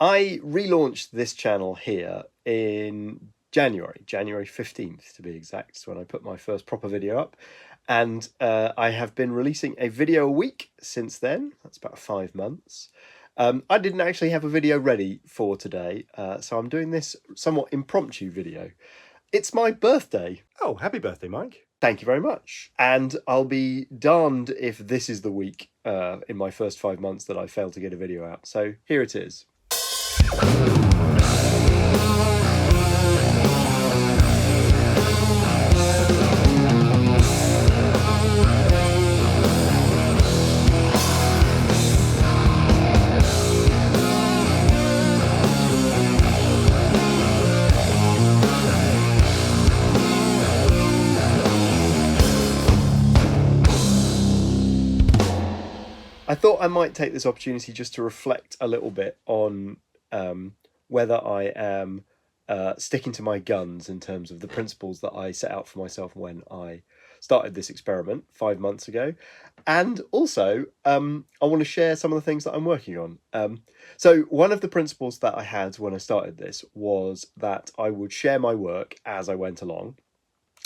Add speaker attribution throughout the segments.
Speaker 1: I relaunched this channel here in January 15th to be exact, when I put my first proper video up. And I have been releasing a video a week since then. That's about 5 months. I didn't actually have a video ready for today, so I'm doing this somewhat impromptu video. It's my birthday.
Speaker 2: Oh, happy birthday, Mike.
Speaker 1: Thank you very much. And I'll be darned if this is the week in my first 5 months that I failed to get a video out. So here it is. I thought I might take this opportunity just to reflect a little bit on whether I am sticking to my guns in terms of the principles that I set out for myself when I started this experiment 5 months ago. And also, I want to share some of the things that I'm working on. So one of the principles that I had when I started this was that I would share my work as I went along.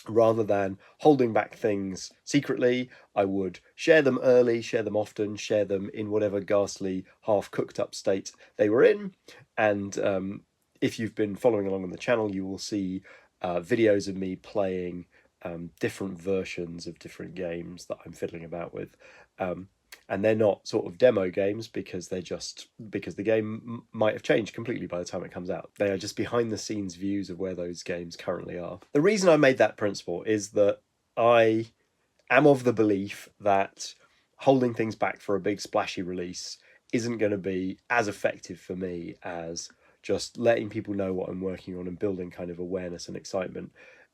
Speaker 1: Rather than holding back things secretly, I would share them early, share them often, share them in whatever ghastly, half-cooked up state they were in. And if you've been following along on the channel, you will see videos of me playing different versions of different games that I'm fiddling about with. And they're not sort of demo games because the game might have changed completely by the time it comes out. They are just behind the scenes views of where those games currently are. The reason I made that principle is that I am of the belief that holding things back for a big splashy release isn't going to be as effective for me as just letting people know what I'm working on and building kind of awareness and excitement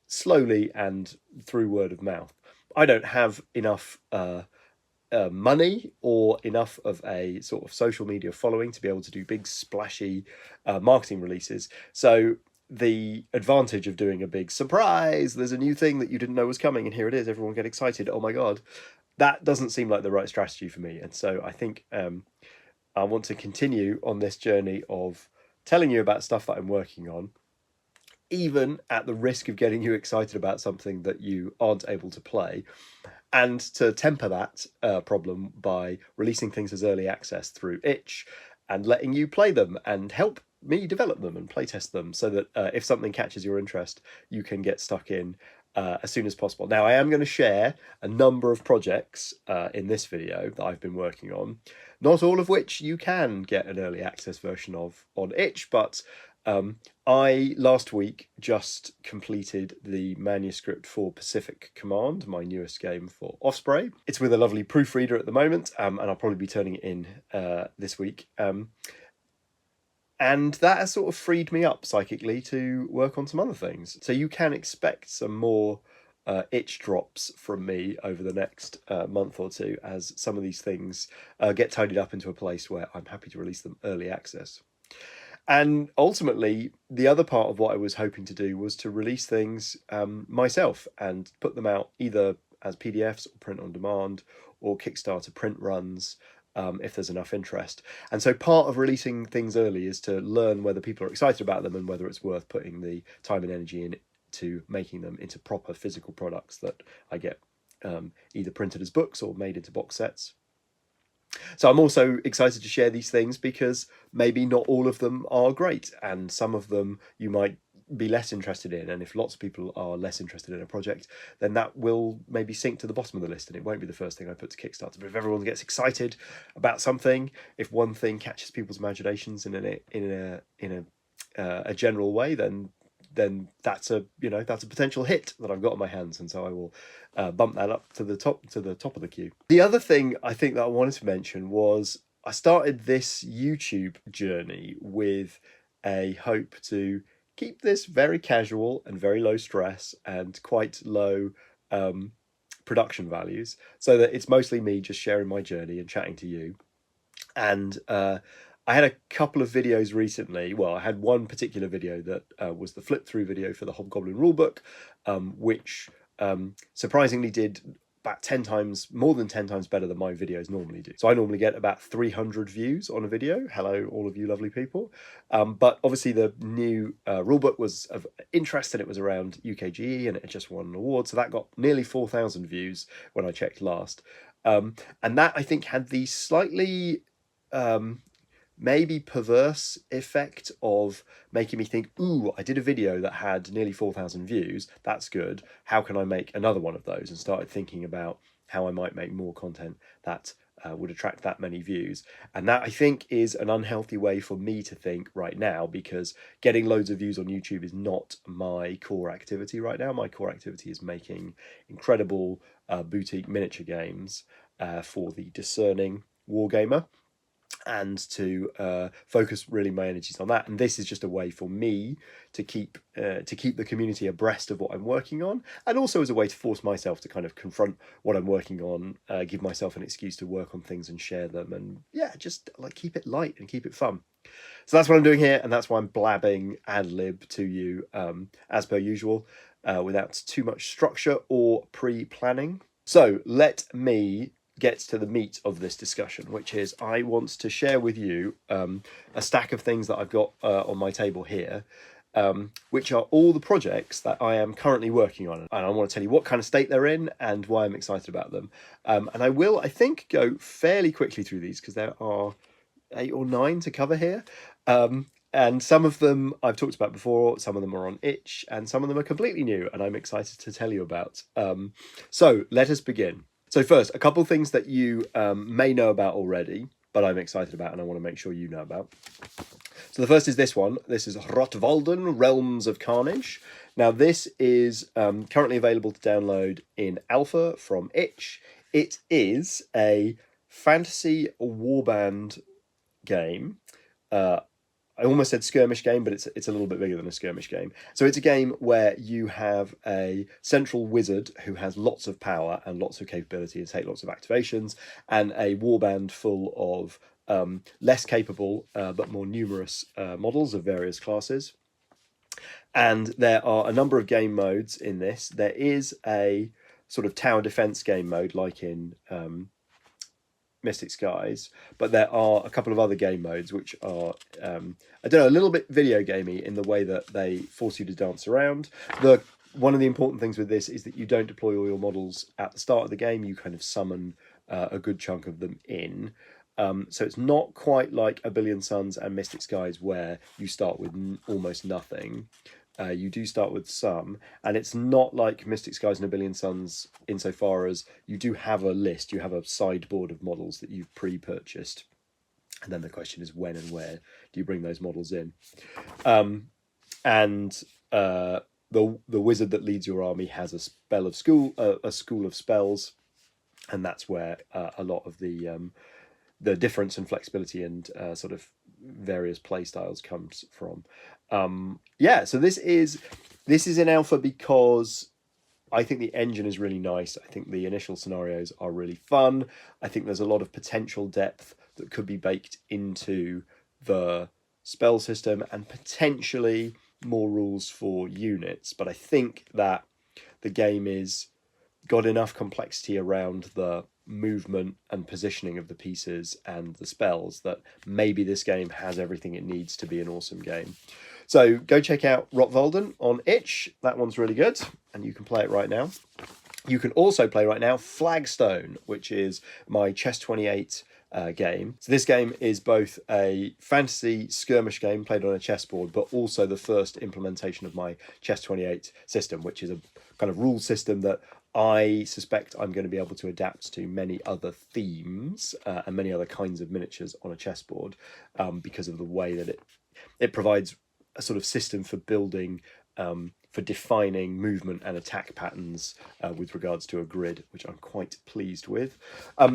Speaker 1: slowly and through word of mouth. I don't have enough money or enough of a sort of social media following to be able to do big splashy marketing releases. So the advantage of doing a big surprise, there's a new thing that you didn't know was coming and here it is, everyone get excited, oh my god, that doesn't seem like the right strategy for me. And so I think I want to continue on this journey of telling you about stuff that I'm working on, even at the risk of getting you excited about something that you aren't able to play, and to temper that problem by releasing things as early access through itch and letting you play them and help me develop them and playtest them, so that if something catches your interest, you can get stuck in as soon as possible. Now, I am going to share a number of projects in this video that I've been working on, not all of which you can get an early access version of on itch, but I last week just completed the manuscript for Pacific Command, my newest game for Osprey. It's with a lovely proofreader at the moment, and I'll probably be turning it in this week. And that has sort of freed me up psychically to work on some other things. So you can expect some more itch drops from me over the next month or two as some of these things get tidied up into a place where I'm happy to release them early access. And ultimately, the other part of what I was hoping to do was to release things myself and put them out either as PDFs or print on demand or Kickstarter print runs if there's enough interest. And so part of releasing things early is to learn whether people are excited about them and whether it's worth putting the time and energy into making them into proper physical products that I get either printed as books or made into box sets. So I'm also excited to share these things because maybe not all of them are great, and some of them you might be less interested in. And if lots of people are less interested in a project, then that will maybe sink to the bottom of the list and it won't be the first thing I put to Kickstarter. But if everyone gets excited about something, if one thing catches people's imaginations in a general way, then that's a potential hit that I've got on my hands, and so I will bump that up to the top of the queue. The other thing I think that I wanted to mention was I started this YouTube journey with a hope to keep this very casual and very low stress and quite low production values, so that it's mostly me just sharing my journey and chatting to you. And I had a couple of videos recently. Well, I had one particular video that was the flip through video for the Hobgoblin rulebook, which surprisingly did about 10 times, more than 10 times better than my videos normally do. So I normally get about 300 views on a video. Hello, all of you lovely people. But obviously the new rulebook was of interest, and it was around UKGE, and it just won an award. So that got nearly 4,000 views when I checked last. And that, I think, had the slightly maybe perverse effect of making me think, ooh, I did a video that had nearly 4,000 views. That's good. How can I make another one of those? And started thinking about how I might make more content that would attract that many views. And that, I think, is an unhealthy way for me to think right now, because getting loads of views on YouTube is not my core activity right now. My core activity is making incredible boutique miniature games for the discerning wargamer, and to focus really my energies on that. And this is just a way for me to keep the community abreast of what I'm working on, and also as a way to force myself to kind of confront what I'm working on, give myself an excuse to work on things and share them, and yeah, just like keep it light and keep it fun. So that's what I'm doing here, and that's why I'm blabbing ad lib to you as per usual, without too much structure or pre-planning. So let me get to the meat of this discussion, which is I want to share with you a stack of things that I've got on my table here, which are all the projects that I am currently working on. And I want to tell you what kind of state they're in and why I'm excited about them. And I will, I think, go fairly quickly through these, because there are 8 or 9 to cover here. And some of them I've talked about before, some of them are on itch, and some of them are completely new, and I'm excited to tell you about. So let us begin. So first, a couple of things that you may know about already, but I'm excited about and I want to make sure you know about. So the first is this one. This is Rotvärlden, Realms of Carnage. Now this is currently available to download in alpha from itch. It is a fantasy warband game. I almost said skirmish game, but it's a little bit bigger than a skirmish game. So it's a game where you have a central wizard who has lots of power and lots of capability to take lots of activations, and a warband full of less capable but more numerous models of various classes. And there are a number of game modes in this. There is a sort of tower defense game mode like in Mystic Skies, but there are a couple of other game modes which are I don't know, a little bit video gamey in the way that they force you to dance around. One of the important things with this is that you don't deploy all your models at the start of the game. You kind of summon a good chunk of them in. So it's not quite like A Billion Suns and Mystic Skies where you start with almost nothing. You do start with some, and it's not like Mystic Skies and A Billion Suns insofar as you do have a list, you have a sideboard of models that you've pre-purchased, and then the question is when and where do you bring those models in. The wizard that leads your army has a school of spells, and that's where a lot of the difference and flexibility and sort of various play styles comes from. So this is in alpha because I think the engine is really nice. I think the initial scenarios are really fun. I think there's a lot of potential depth that could be baked into the spell system, and potentially more rules for units. But I think that the game is got enough complexity around the movement and positioning of the pieces and the spells that maybe this game has everything it needs to be an awesome game. So go check out Rotvärlden on itch. That one's really good, and you can play it right now. You can also play right now Flagstone, which is my Chess 28 game. So this game is both a fantasy skirmish game played on a chessboard, but also the first implementation of my Chess 28 system, which is a kind of rule system that I suspect I'm going to be able to adapt to many other themes and many other kinds of miniatures on a chessboard, because of the way that it provides a sort of system for building, for defining movement and attack patterns with regards to a grid, which I'm quite pleased with.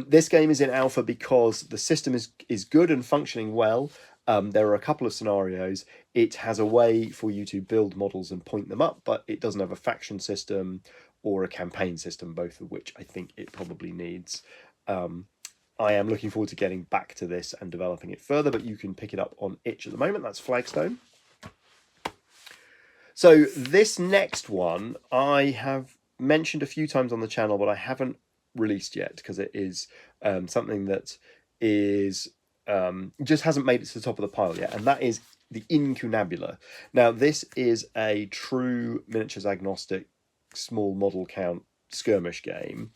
Speaker 1: This game is in alpha because the system is good and functioning well. There are a couple of scenarios. It has a way for you to build models and point them up, but it doesn't have a faction system or a campaign system, both of which I think it probably needs. I am looking forward to getting back to this and developing it further, but you can pick it up on itch at the moment. That's Flagstone. So this next one I have mentioned a few times on the channel, but I haven't released yet because it is something that is just hasn't made it to the top of the pile yet, and that is the Incunabula. Now, this is a true miniatures agnostic, small model count skirmish game.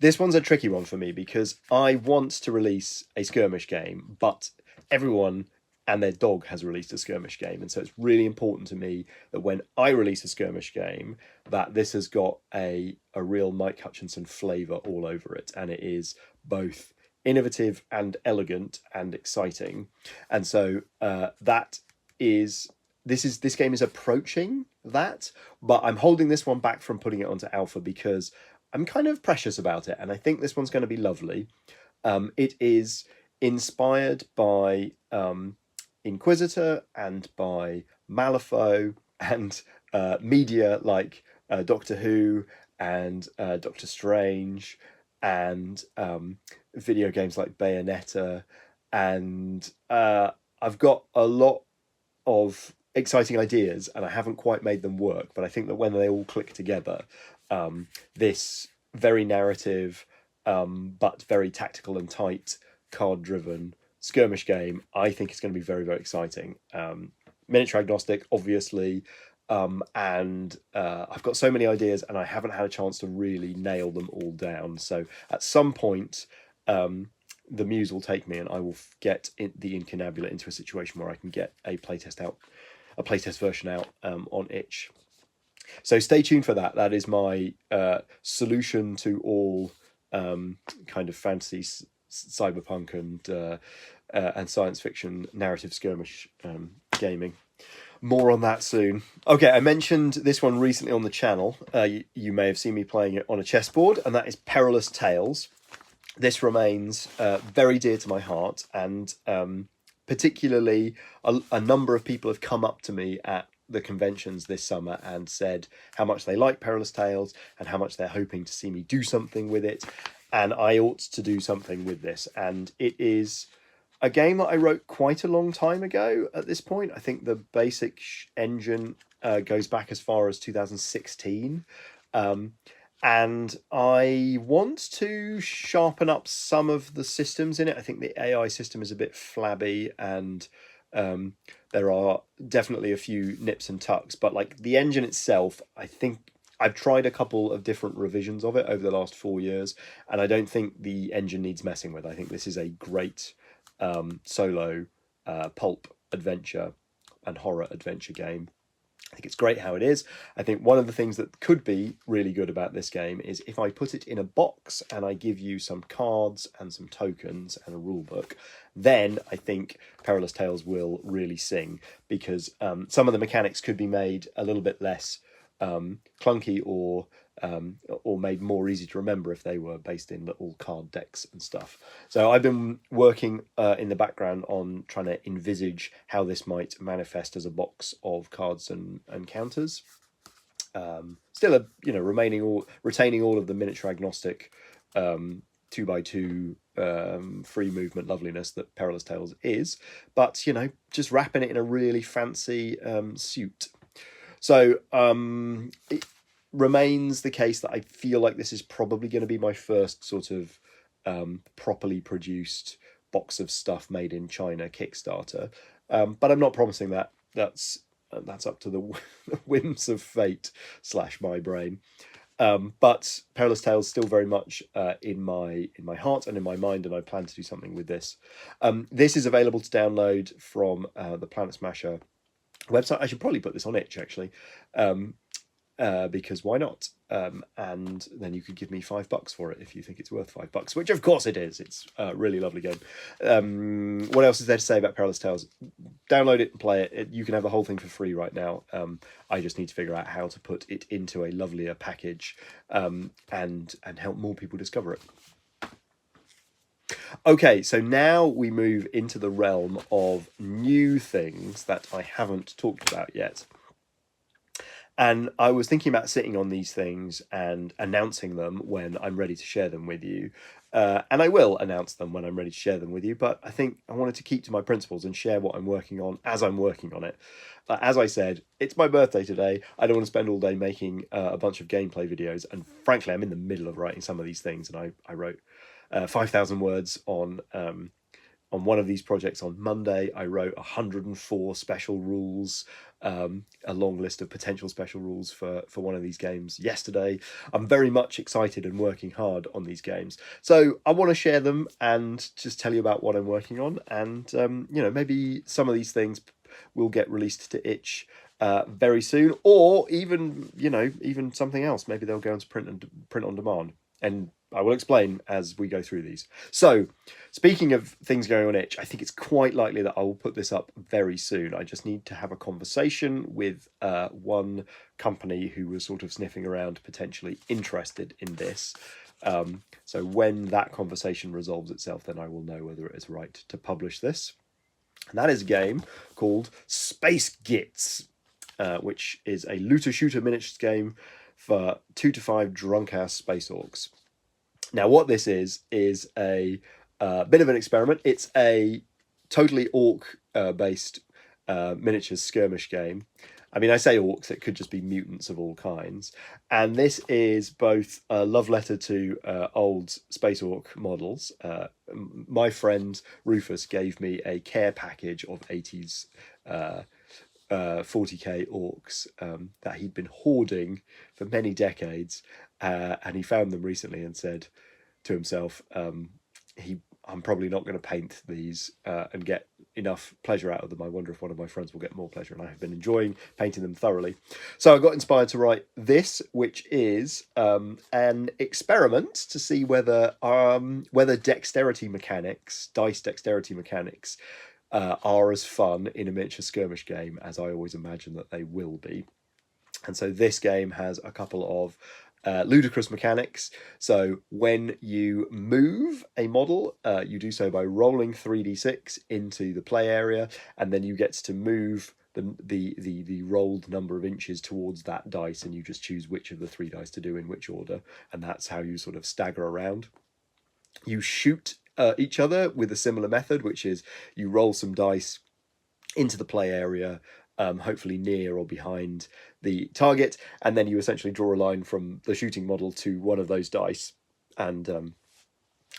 Speaker 1: This one's a tricky one for me because I want to release a skirmish game, but everyone and their dog has released a skirmish game, and so it's really important to me that when I release a skirmish game, that this has got a real Mike Hutchinson flavour all over it, and it is both innovative and elegant and exciting. And so this game is approaching that, but I'm holding this one back from putting it onto alpha because I'm kind of precious about it, and I think this one's going to be lovely. It is inspired by Inquisitor and by Malifaux and media like Doctor Who and Doctor Strange and video games like Bayonetta, and I've got a lot of exciting ideas and I haven't quite made them work, but I think that when they all click together, this very narrative but very tactical and tight card driven skirmish game, I think is going to be very, very exciting. Miniature agnostic, obviously, and I've got so many ideas and I haven't had a chance to really nail them all down. So at some point, the muse will take me and I will get the Incunabula into a situation where I can get a playtest version out on itch. So stay tuned for that. That is my solution to all kind of fantasy, cyberpunk, and science fiction narrative skirmish gaming. More on that soon. Okay, I mentioned this one recently on the channel. You may have seen me playing it on a chessboard, and that is Perilous Tales. This remains very dear to my heart, and particularly a number of people have come up to me at the conventions this summer and said how much they like Perilous Tales and how much they're hoping to see me do something with it, and I ought to do something with this. And it is a game that I wrote quite a long time ago at this point. I think the basic engine goes back as far as 2016. And I want to sharpen up some of the systems in it. I think the AI system is a bit flabby, and there are definitely a few nips and tucks. But like the engine itself, I think I've tried a couple of different revisions of it over the last 4 years, and I don't think the engine needs messing with. I think this is a great solo pulp adventure and horror adventure game. I think it's great how it is. I think one of the things that could be really good about this game is if I put it in a box and I give you some cards and some tokens and a rule book, then I think Perilous Tales will really sing, because some of the mechanics could be made a little bit less clunky or made more easy to remember if they were based in little card decks and stuff. So I've been working in the background on trying to envisage how this might manifest as a box of cards and counters. Still, retaining all of the miniature agnostic 2x2 free movement loveliness that Perilous Tales is, but just wrapping it in a really fancy suit. So it remains the case that I feel like this is probably going to be my first sort of properly produced box of stuff made in China Kickstarter, but I'm not promising that. That's up to the whims of fate / my brain. But Perilous Tales still very much in my heart and in my mind, and I plan to do something with this. This is available to download from the Planet Smasher website. I should probably put this on itch, actually, because why not? And then you could give me $5 for it if you think it's worth $5, which of course it is. It's a really lovely game. What else is there to say about Perilous Tales? Download it and play it. You can have the whole thing for free right now. I just need to figure out how to put it into a lovelier package and help more people discover it. Okay, so now we move into the realm of new things that I haven't talked about yet. And I was thinking about sitting on these things and announcing them when I'm ready to share them with you. And I will announce them when I'm ready to share them with you, but I think I wanted to keep to my principles and share what I'm working on as I'm working on it. As I said, it's my birthday today. I don't want to spend all day making a bunch of gameplay videos, and frankly, I'm in the middle of writing some of these things, and I wrote 5,000 words on one of these projects on Monday. I wrote 104 special rules, a long list of potential special rules for one of these games yesterday. I'm very much excited and working hard on these games. So I want to share them and just tell you about what I'm working on. And, maybe some of these things will get released to itch very soon, or even something else. Maybe they'll go into print on demand. And I will explain as we go through these. So, speaking of things going on itch, I think it's quite likely that I will put this up very soon. I just need to have a conversation with one company who was sort of sniffing around, potentially interested in this. So when that conversation resolves itself, then I will know whether it is right to publish this. And that is a game called Space Gits, which is a looter-shooter miniatures game for 2 to 5 drunk-ass space orcs. Now, what this is a bit of an experiment. It's a totally orc-based miniatures skirmish game. I mean, I say orcs, it could just be mutants of all kinds. And this is both a love letter to old space orc models. My friend Rufus gave me a care package of 80s 40k orcs that he'd been hoarding for many decades, and he found them recently and said to himself, I'm probably not going to paint these and get enough pleasure out of them. I wonder if one of my friends will get more pleasure, and I have been enjoying painting them thoroughly. So I got inspired to write this, which is an experiment to see whether dexterity mechanics, dice dexterity mechanics, are as fun in a miniature skirmish game as I always imagine that they will be. And so this game has a couple of ludicrous mechanics. So when you move a model, you do so by rolling 3d6 into the play area, and then you get to move the rolled number of inches towards that dice, and you just choose which of the 3 dice to do in which order, and that's how you sort of stagger around. You shoot each other with a similar method, which is you roll some dice into the play area, hopefully near or behind the target, and then you essentially draw a line from the shooting model to one of those dice, and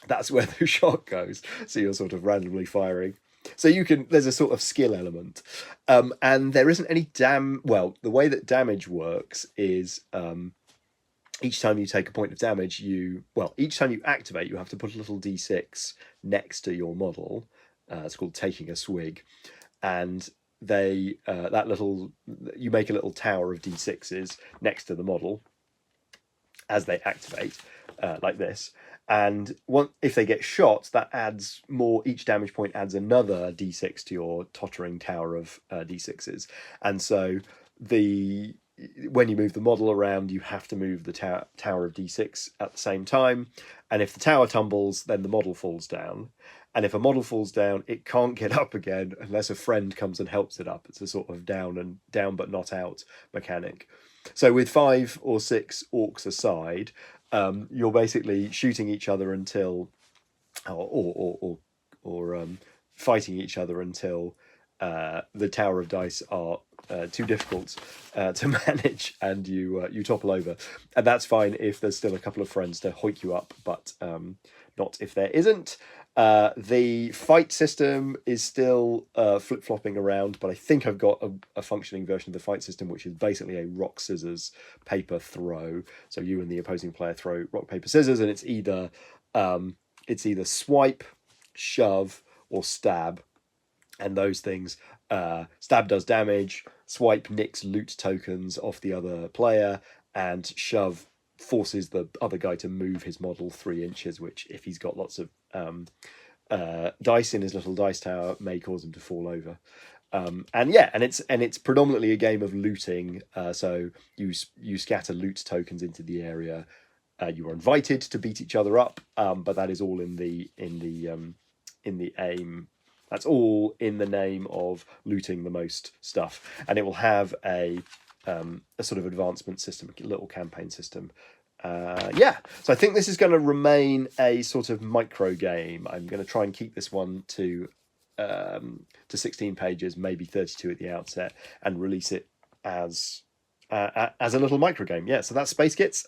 Speaker 1: that's where the shot goes. So you're sort of randomly firing. So there's a sort of skill element, and there isn't any the way that damage works is each time you take a point of damage, each time you activate, you have to put a little d6 next to your model. It's called taking a swig, and you make a little tower of d6s next to the model as they activate, like this. And if they get shot, that adds more. Each damage point adds another d6 to your tottering tower of d6s, and so when you move the model around, you have to move the tower of d6 at the same time. And if the tower tumbles, then the model falls down. And if a model falls down, it can't get up again unless a friend comes and helps it up. It's a sort of down but not out mechanic. So with 5 or 6 orcs aside, you're basically shooting each other until, or fighting each other until the tower of dice are too difficult to manage, and you topple over. And that's fine if there's still a couple of friends to hoik you up, but not if there isn't. The fight system is still flip-flopping around, but I think I've got a functioning version of the fight system, which is basically a rock, scissors, paper throw. So you and the opposing player throw rock, paper, scissors, and it's either swipe, shove, or stab. And those things, stab does damage, swipe nicks loot tokens off the other player, and shove forces the other guy to move his model 3 inches, which, if he's got lots of dice in his little dice tower, may cause him to fall over. And it's predominantly a game of looting. So you scatter loot tokens into the area. You are invited to beat each other up, but that is all in the aim. That's all in the name of looting the most stuff, and it will have a sort of advancement system, a little campaign system Yeah, so I think this is going to remain a sort of micro game. I'm going to try and keep this one to 16 pages, maybe 32 at the outset, and release it as a little micro game. Yeah, so that's Space Gits.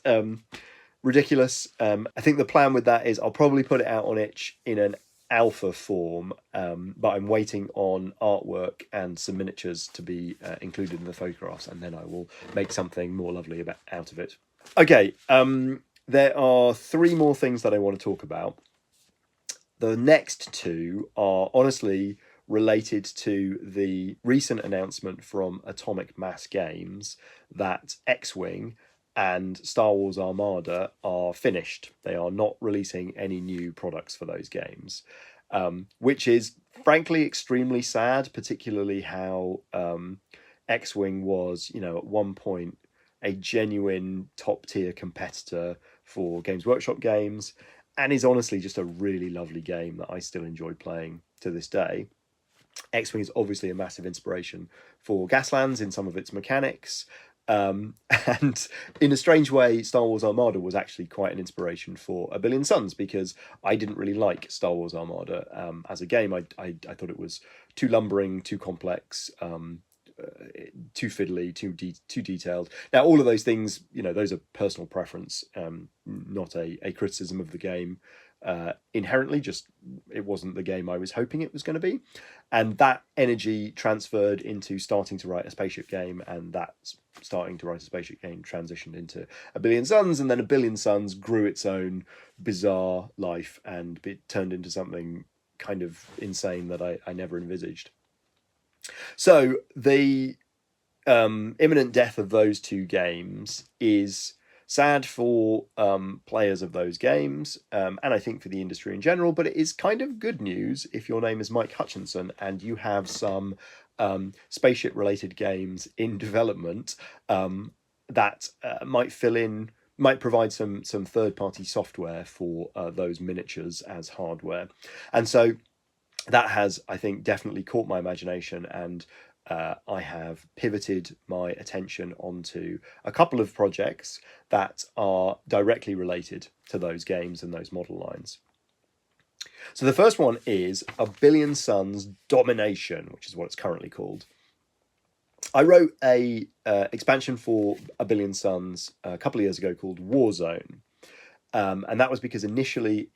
Speaker 1: Ridiculous. I think the plan with that is I'll probably put it out on itch in an alpha form, but I'm waiting on artwork and some miniatures to be included in the photographs, and then I will make something more lovely out of it. Okay, there are 3 more things that I want to talk about. The next 2 are honestly related to the recent announcement from Atomic Mass Games that X-Wing and Star Wars Armada are finished. They are not releasing any new products for those games, which is frankly extremely sad, particularly how X-Wing was, at one point a genuine top-tier competitor for Games Workshop games, and is honestly just a really lovely game that I still enjoy playing to this day. X-Wing is obviously a massive inspiration for Gaslands in some of its mechanics, and in a strange way, Star Wars Armada was actually quite an inspiration for A Billion Suns, because I didn't really like Star Wars Armada as a game. I thought it was too lumbering, too complex, too fiddly, too detailed. Now, all of those things, those are personal preference, not a criticism of the game inherently. Just it wasn't the game I was hoping it was going to be, and that energy transferred into starting to write a spaceship game, and that starting to write a spaceship game transitioned into A Billion Suns, and then A Billion Suns grew its own bizarre life, and it turned into something kind of insane that I never envisaged. So the imminent death of those 2 games is sad for players of those games, and I think for the industry in general, but it is kind of good news if your name is Mike Hutchinson and you have some spaceship related games in development that might provide some third-party software for those miniatures as hardware. And so that has, I think, definitely caught my imagination, and I have pivoted my attention onto a couple of projects that are directly related to those games and those model lines. So the first one is A Billion Suns Domination, which is what it's currently called. I wrote a expansion for A Billion Suns a couple of years ago called Warzone. And that was because initially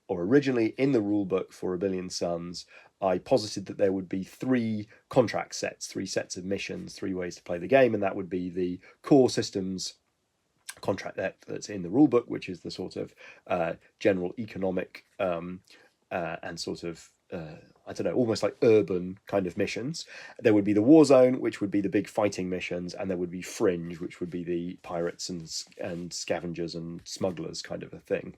Speaker 1: originally in the rulebook for A Billion Suns, I posited that there would be 3 contract sets, 3 sets of missions, 3 ways to play the game, and that would be the core systems contract that's in the rulebook, which is the sort of general economic and sort of almost like urban kind of missions. There would be the war zone, which would be the big fighting missions, and there would be fringe, which would be the pirates and scavengers and smugglers kind of a thing.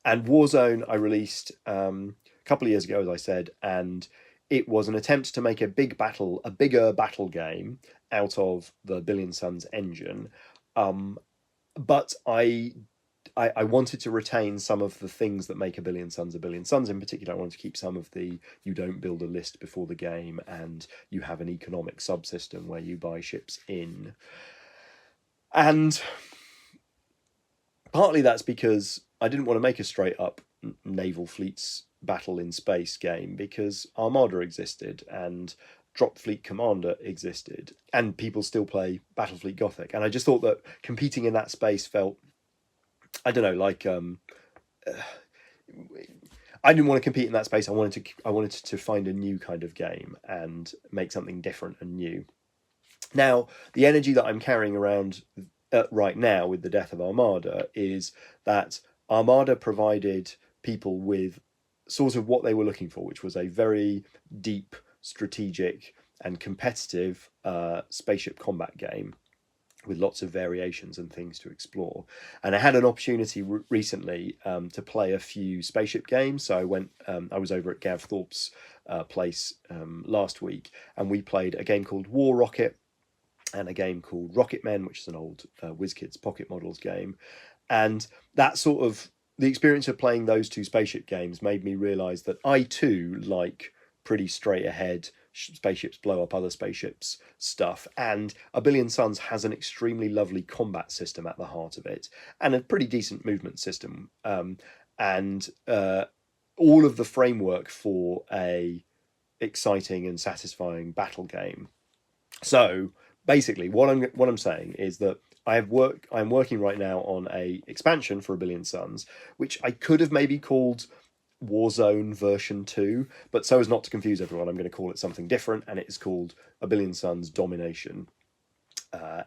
Speaker 1: And Warzone I released a couple of years ago, as I said, and it was an attempt to make a bigger battle game out of the Billion Suns engine. But I wanted to retain some of the things that make A Billion Suns A Billion Suns. In particular, I wanted to keep some of the you don't build a list before the game, and you have an economic subsystem where you buy ships in. And partly that's because I didn't want to make a straight up naval fleets battle in space game, because Armada existed and Drop Fleet Commander existed, and people still play Battlefleet Gothic. And I just thought that competing in that space felt, I don't know, like I didn't want to compete in that space. I wanted to find a new kind of game and make something different and new. Now, the energy that I'm carrying around right now with the death of Armada is that Armada provided people with sort of what they were looking for, which was a very deep, strategic and competitive spaceship combat game with lots of variations and things to explore. And I had an opportunity recently to play a few spaceship games. So I was over at Gav Thorpe's place last week, and we played a game called War Rocket and a game called Rocket Men, which is an old WizKids Pocket Models game. And that sort of, the experience of playing those 2 spaceship games made me realise that I too like pretty straight ahead spaceships blow up other spaceships stuff. And A Billion Suns has an extremely lovely combat system at the heart of it, and a pretty decent movement system. And all of the framework for a exciting and satisfying battle game. So basically, what I'm saying is that I'm working right now on a expansion for A Billion Suns, which I could have maybe called Warzone version 2, but so as not to confuse everyone, I'm going to call it something different, and it is called A Billion Suns Domination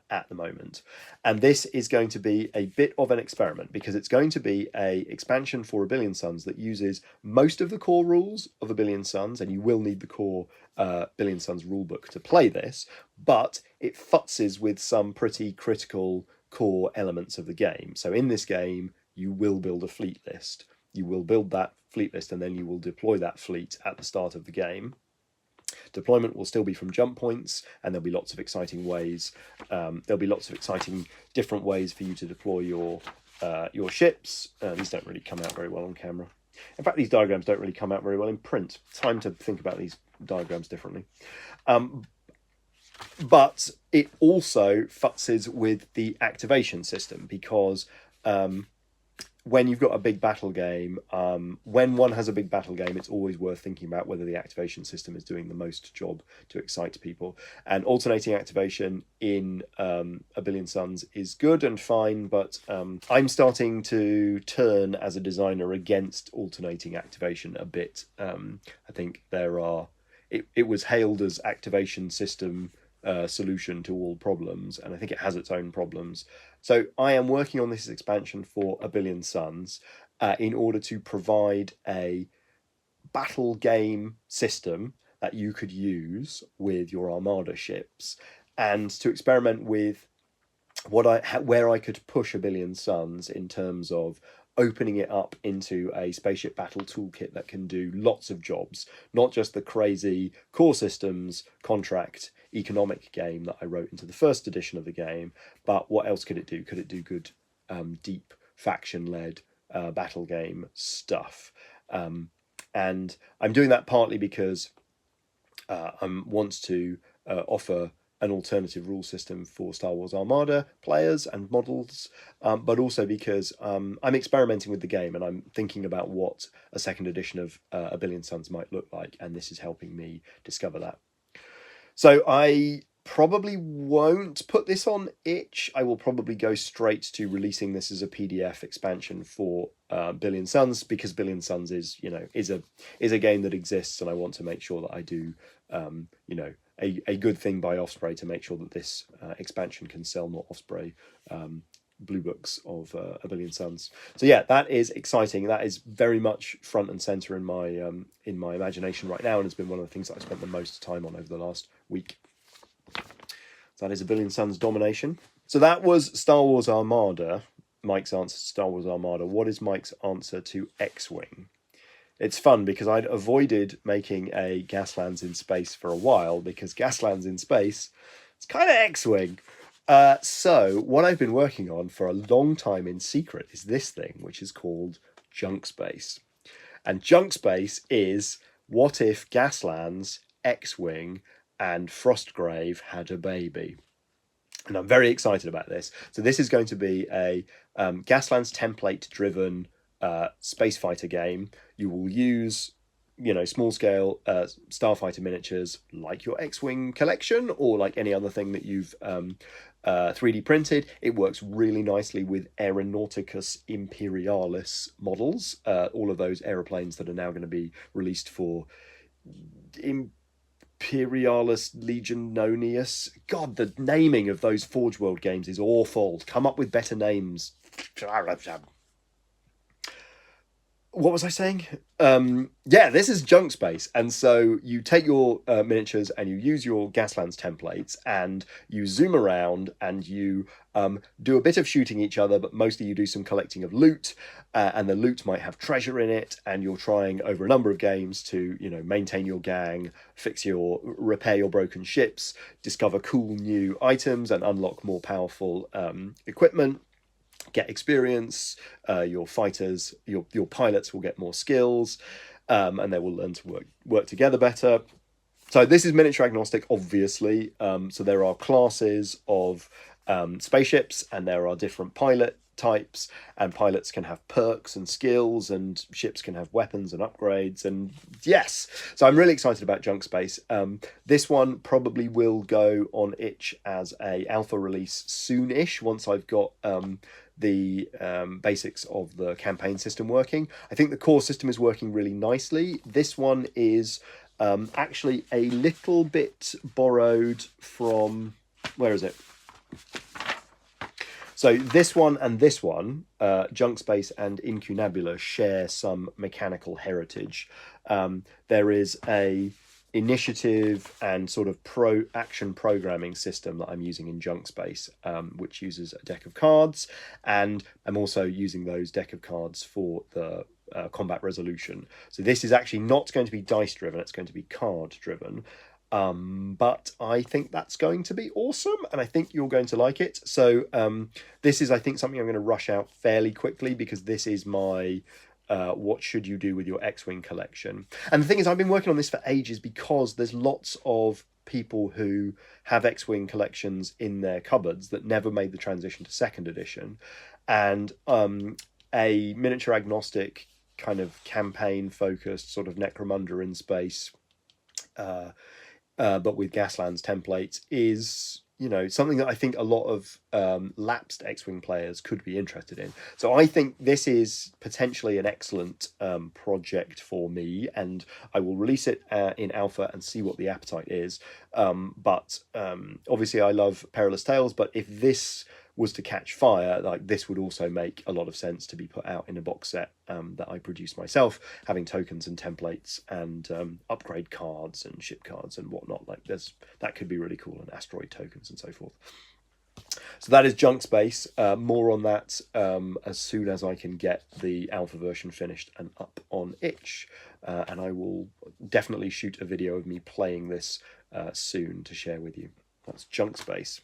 Speaker 1: at the moment. And this is going to be a bit of an experiment, because it's going to be a expansion for A Billion Suns that uses most of the core rules of A Billion Suns, and you will need the core Billion Suns rulebook to play this, but it futzes with some pretty critical core elements of the game. So in this game, you will build a fleet list. You will build that fleet list, and then you will deploy that fleet at the start of the game. Deployment will still be from jump points, and there'll be lots of exciting ways. There'll be lots of exciting different ways for you to deploy your ships. These don't really come out very well on camera. In fact, these diagrams don't really come out very well in print. Time to think about these diagrams differently. But it also futzes with the activation system, because when you've got a big battle game, when one has a big battle game, it's always worth thinking about whether the activation system is doing the most job to excite people. And alternating activation in A Billion Suns is good and fine, but I'm starting to turn as a designer against alternating activation a bit. I think it was hailed as activation system solution to all problems, and I think it has its own problems. So I am working on this expansion for A Billion Suns in order to provide a battle game system that you could use with your Armada ships, and to experiment with where I could push A Billion Suns in terms of opening it up into a spaceship battle toolkit that can do lots of jobs, not just the crazy core systems contract economic game that I wrote into the first edition of the game, but what else could it do? Could it do good deep faction-led battle game stuff? And I'm doing that partly because I want to offer an alternative rule system for Star Wars Armada players and models, but also because I'm experimenting with the game, and I'm thinking about what a second edition of A Billion Suns might look like, and this is helping me discover that. So I probably won't put this on itch. I will probably go straight to releasing this as a PDF expansion for Billion Suns, because Billion Suns is a game that exists, and I want to make sure that I do a good thing by Osprey to make sure that this expansion can sell more Osprey blue books of A Billion Suns. So yeah, that is exciting. That is very much front and center in my imagination right now, and it's been one of the things that I've spent the most time on over the last week. So that is A Billion Suns Domination. So that was Star Wars Armada. Mike's answer to Star Wars Armada. What is Mike's answer to X-Wing? It's fun because I'd avoided making a Gaslands in Space for a while, because Gaslands in Space, it's kind of X-Wing. So what I've been working on for a long time in secret is this thing, which is called Junkspace. And Junkspace is, what if Gaslands, X-Wing, and Frostgrave had a baby? And I'm very excited about this. So this is going to be a Gaslands template-driven space fighter game. You will use small scale starfighter miniatures like your X-Wing collection, or like any other thing that you've 3D printed. It works really nicely with Aeronauticus Imperialis models, all of those aeroplanes that are now going to be released for Imperialis Legiononius. God, the naming of those Forge World games is awful. Come up with better names. What was I saying? Yeah, this is Junkspace. And so you take your miniatures and you use your Gaslands templates, and you zoom around and you do a bit of shooting each other, but mostly you do some collecting of loot, and the loot might have treasure in it, and you're trying over a number of games to, maintain your gang, repair your broken ships, discover cool new items, and unlock more powerful equipment. Get experience, your fighters, your pilots will get more skills, and they will learn to work together better. So this is miniature agnostic, obviously. So there are classes of spaceships, and there are different pilot types, and pilots can have perks and skills, and ships can have weapons and upgrades. And yes, so I'm really excited about Junkspace. This one probably will go on itch as a alpha release soon-ish, once I've got the basics of the campaign system working. I think the core system is working really nicely. This one is actually a little bit borrowed from, where is it? So this one and this one, Junkspace and Incunabula, share some mechanical heritage. There is a initiative and sort of action programming system that I'm using in Junkspace, which uses a deck of cards, and I'm also using those deck of cards for the combat resolution. So this is actually not going to be dice driven, it's going to be card driven. But I think that's going to be awesome, and I think you're going to like it. So this is, I think, something I'm going to rush out fairly quickly, because this is my what should you do with your X-Wing collection. And the thing is, I've been working on this for ages, because there's lots of people who have X-Wing collections in their cupboards that never made the transition to second edition, and a miniature agnostic kind of campaign focused sort of Necromunda in space, but with Gaslands templates, is, you know, something that I think a lot of lapsed X-Wing players could be interested in. So I think this is potentially an excellent project for me, and I will release it in alpha and see what the appetite is. But obviously I love Perilous Tales, but if this was to catch fire, like, this would also make a lot of sense to be put out in a box set that I produce myself, having tokens and templates and upgrade cards and ship cards and whatnot. Like, that could be really cool, and asteroid tokens and so forth. So that is Junkspace. More on that as soon as I can get the alpha version finished and up on itch, and I will definitely shoot a video of me playing this soon to share with you. That's Junkspace.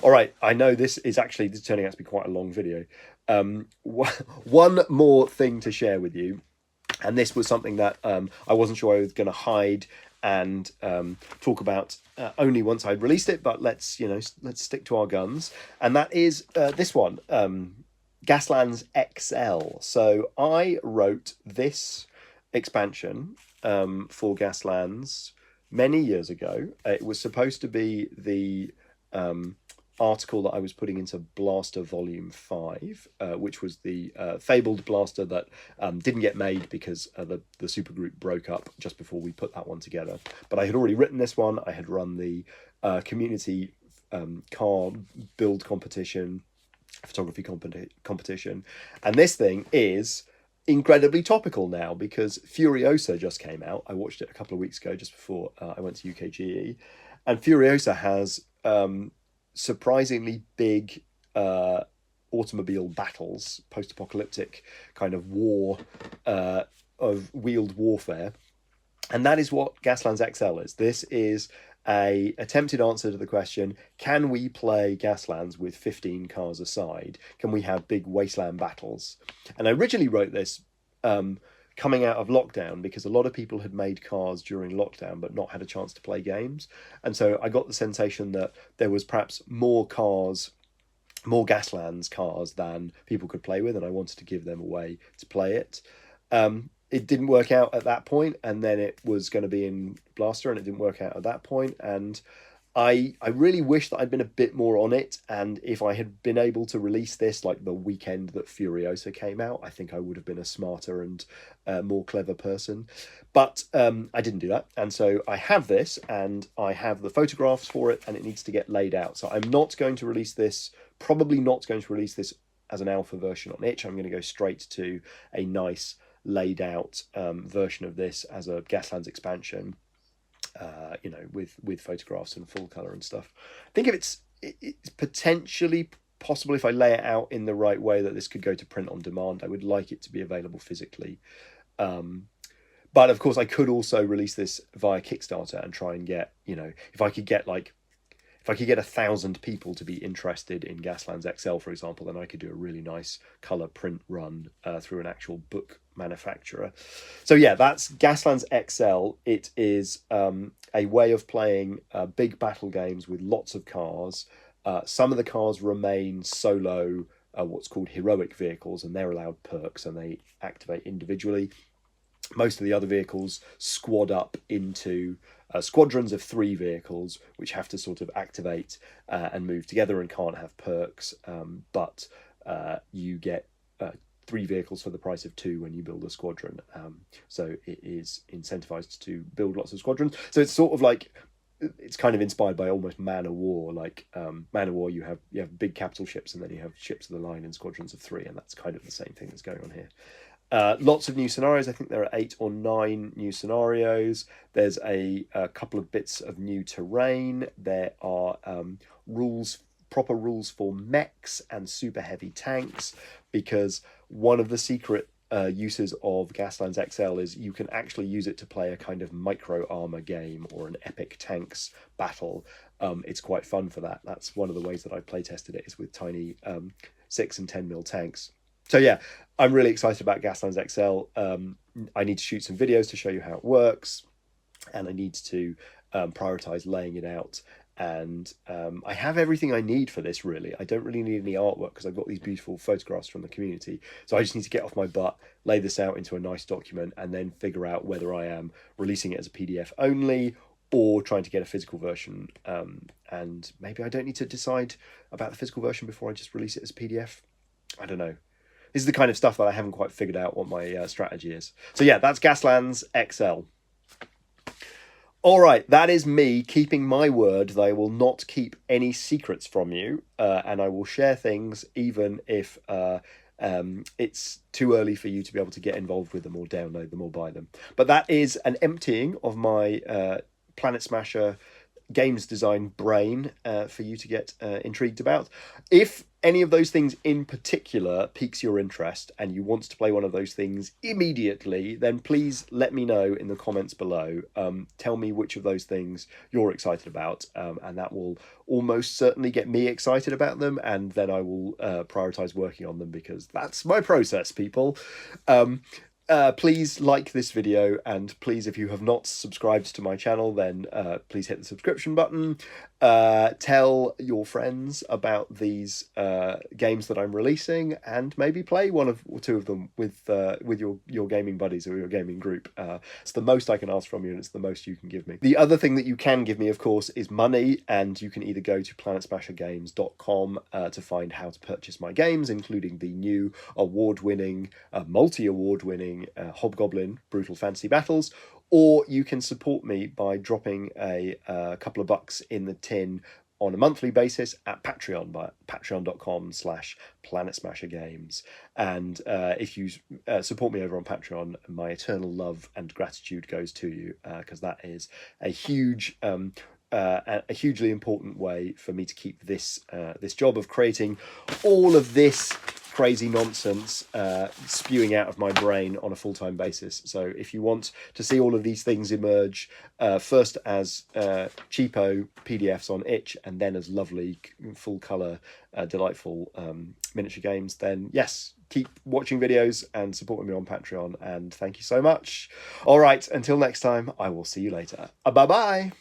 Speaker 1: All right, I know this is turning out to be quite a long video. One more thing to share with you, and this was something that I wasn't sure I was going to hide and talk about only once I'd released it, but let's stick to our guns, and that is this one, Gaslands XL. So I wrote this expansion for Gaslands many years ago. It was supposed to be the article that I was putting into Blaster Volume 5, which was the fabled blaster that didn't get made because the supergroup broke up just before we put that one together. But I had already written this one. I had run the community card build competition, photography competition, and this thing is incredibly topical now, because Furiosa just came out. I watched it a couple of weeks ago, just before I went to UKGE, and Furiosa has surprisingly big automobile battles, post-apocalyptic kind of war, of wheeled warfare, and that is what Gaslands XL is. This is a attempted answer to the question, can we play Gaslands with 15 cars aside? Can we have big wasteland battles? And I originally wrote this coming out of lockdown, because a lot of people had made cars during lockdown but not had a chance to play games, and so I got the sensation that there was perhaps more Gaslands cars than people could play with, and I wanted to give them a way to play it. It didn't work out at that point, and then it was going to be in Blaster, and it didn't work out at that point, and I really wish that I'd been a bit more on it, and if I had been able to release this like the weekend that Furiosa came out, I think I would have been a smarter and more clever person. But I didn't do that, and so I have this, and I have the photographs for it, and it needs to get laid out. So I'm not going to release this, probably not going to release this as an alpha version on itch. I'm going to go straight to a nice laid out version of this as a Gaslands expansion, with photographs and full color and stuff. I think if it's potentially possible, if I lay it out in the right way, that this could go to print on demand. I would like it to be available physically, but of course I could also release this via Kickstarter and try and get, if I could get 1,000 people to be interested in Gaslands XL, for example, then I could do a really nice colour print run through an actual book manufacturer. So yeah, that's Gaslands XL. It is a way of playing big battle games with lots of cars. Some of the cars remain solo, what's called heroic vehicles, and they're allowed perks and they activate individually. Most of the other vehicles squad up into squadrons of 3 vehicles, which have to sort of activate and move together and can't have perks, but you get 3 vehicles for the price of 2 when you build a squadron. So it is incentivized to build lots of squadrons. So it's sort of like, it's kind of inspired by almost Man of War. Like Man of War, you have big capital ships, and then you have ships of the line in squadrons of 3, and that's kind of the same thing that's going on here. Lots of new scenarios. I think there are 8 or 9 new scenarios. There's a couple of bits of new terrain. There are proper rules for mechs and super heavy tanks, because one of the secret uses of Gaslands XL is you can actually use it to play a kind of micro armor game or an epic tanks battle. It's quite fun for that. That's one of the ways that I play tested it, is with tiny 6 and 10 mil tanks. So yeah, I'm really excited about Gaslands XL. I need to shoot some videos to show you how it works, and I need to prioritize laying it out. And I have everything I need for this, really. I don't really need any artwork because I've got these beautiful photographs from the community. So I just need to get off my butt, lay this out into a nice document, and then figure out whether I am releasing it as a PDF only or trying to get a physical version. And maybe I don't need to decide about the physical version before I just release it as a PDF. I don't know. This is the kind of stuff that I haven't quite figured out what my strategy is. So yeah, that's Gaslands XL. All right, that is me keeping my word that I will not keep any secrets from you, and I will share things even if it's too early for you to be able to get involved with them or download them or buy them. But that is an emptying of my Planet Smasher games design brain for you to get intrigued about. If any of those things in particular piques your interest and you want to play one of those things immediately, then please let me know in the comments below. Tell me which of those things you're excited about, and that will almost certainly get me excited about them, and then I will prioritize working on them, because that's my process, people. Please like this video, and please, if you have not subscribed to my channel, then please hit the subscription button. Tell your friends about these games that I'm releasing, and maybe play one or two of them with your gaming buddies or your gaming group. It's the most I can ask from you, and it's the most you can give me. The other thing that you can give me, of course, is money, and you can either go to planetsmashergames.com to find how to purchase my games, including the new multi-award-winning Hobgoblin Brutal Fantasy Battles, or you can support me by dropping a couple of bucks in the tin on a monthly basis at Patreon, by patreon.com/PlanetSmasherGames. And if you support me over on Patreon, my eternal love and gratitude goes to you, because that is a huge a hugely important way for me to keep this job of creating all of this crazy nonsense spewing out of my brain on a full-time basis. So if you want to see all of these things emerge, first as cheapo PDFs on itch, and then as lovely full-colour delightful miniature games, then yes, keep watching videos and supporting me on Patreon, and thank you so much. All right, until next time, I will see you later. Bye-bye.